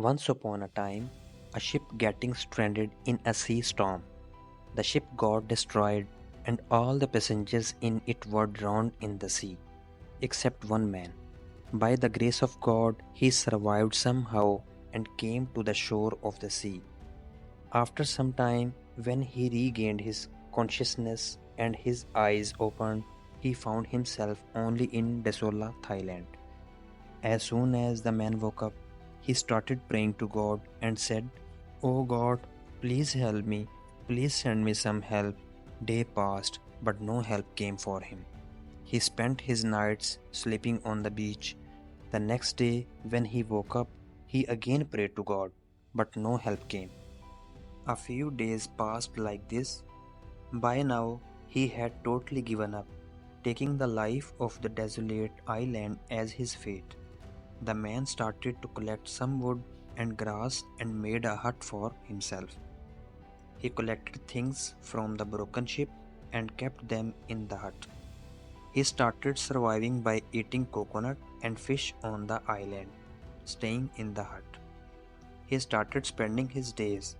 Once upon a time, a ship getting stranded in a sea storm. The ship got destroyed, and all the passengers in it were drowned in the sea, except one man. By the grace of God, he survived somehow and came to the shore of the sea. After some time, when he regained his consciousness and his eyes opened, he found himself only in Desola, Thailand. As soon as the man woke up, he started praying to God and said, "Oh God, please help me. Please send me some help." Day passed, but no help came for him. He spent his nights sleeping on the beach. The next day, when he woke up, he again prayed to God, but no help came. A few days passed like this. By now, he had totally given up, taking the life of the desolate island as his fate. The man started to collect some wood and grass and made a hut for himself. He collected things from the broken ship and kept them in the hut. He started surviving by eating coconut and fish on the island, staying in the hut. He started spending his days.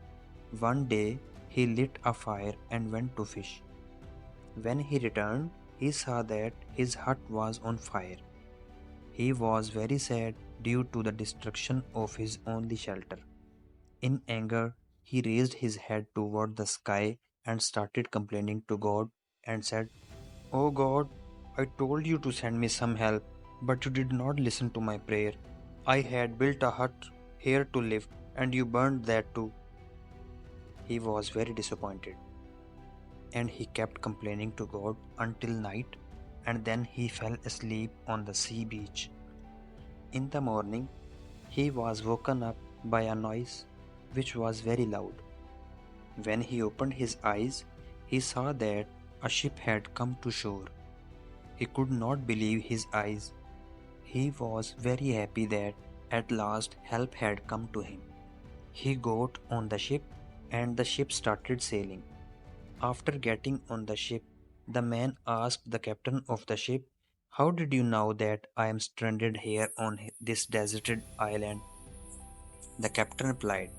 One day, he lit a fire and went to fish. When he returned, he saw that his hut was on fire. He was very sad due to the destruction of his only shelter. In anger, he raised his head toward the sky and started complaining to God and said, "Oh God, I told you to send me some help, but you did not listen to my prayer. I had built a hut here to live, and you burned that too." He was very disappointed, and he kept complaining to God until night, and then he fell asleep on the sea beach. In the morning, he was woken up by a noise which was very loud. When he opened his eyes, he saw that a ship had come to shore. He could not believe his eyes. He was very happy that at last help had come to him. He got on the ship and the ship started sailing. After getting on the ship, the man asked the captain of the ship, "How did you know that I am stranded here on this deserted island?" The captain replied,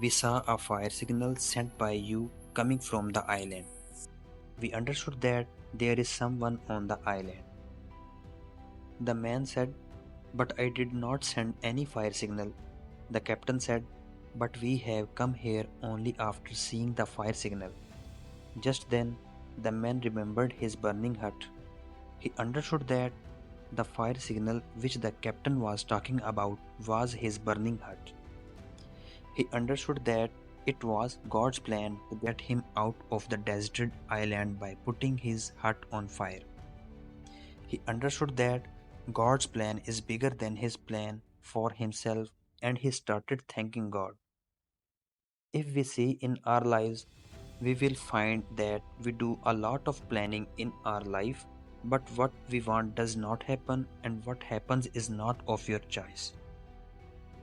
"We saw a fire signal sent by you coming from the island. We understood that there is someone on the island." The man said, "But I did not send any fire signal." The captain said, "But we have come here only after seeing the fire signal." Just then, the man remembered his burning hut. He understood that the fire signal which the captain was talking about was his burning hut. He understood that it was God's plan to get him out of the deserted island by putting his hut on fire. He understood that God's plan is bigger than his plan for himself, and he started thanking God. If we see in our lives, we will find that we do a lot of planning in our life, but what we want does not happen, and what happens is not of your choice.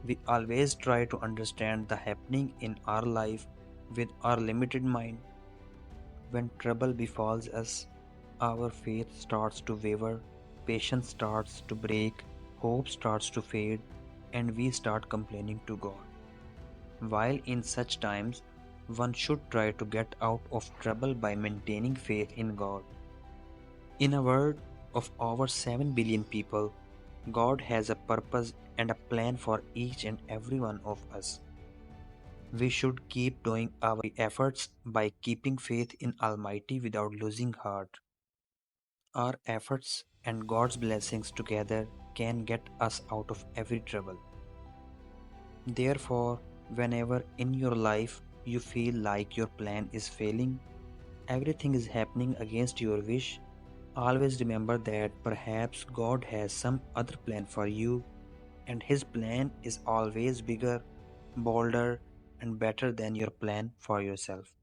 We always try to understand the happening in our life with our limited mind. When trouble befalls us, our faith starts to waver, patience starts to break, hope starts to fade, and we start complaining to God. While in such times, one should try to get out of trouble by maintaining faith in God. In a world of over 7 billion people, God has a purpose and a plan for each and every one of us. We should keep doing our efforts by keeping faith in Almighty without losing heart. Our efforts and God's blessings together can get us out of every trouble. Therefore, whenever in your life you feel like your plan is failing, everything is happening against your wish, always remember that perhaps God has some other plan for you, and His plan is always bigger, bolder, and better than your plan for yourself.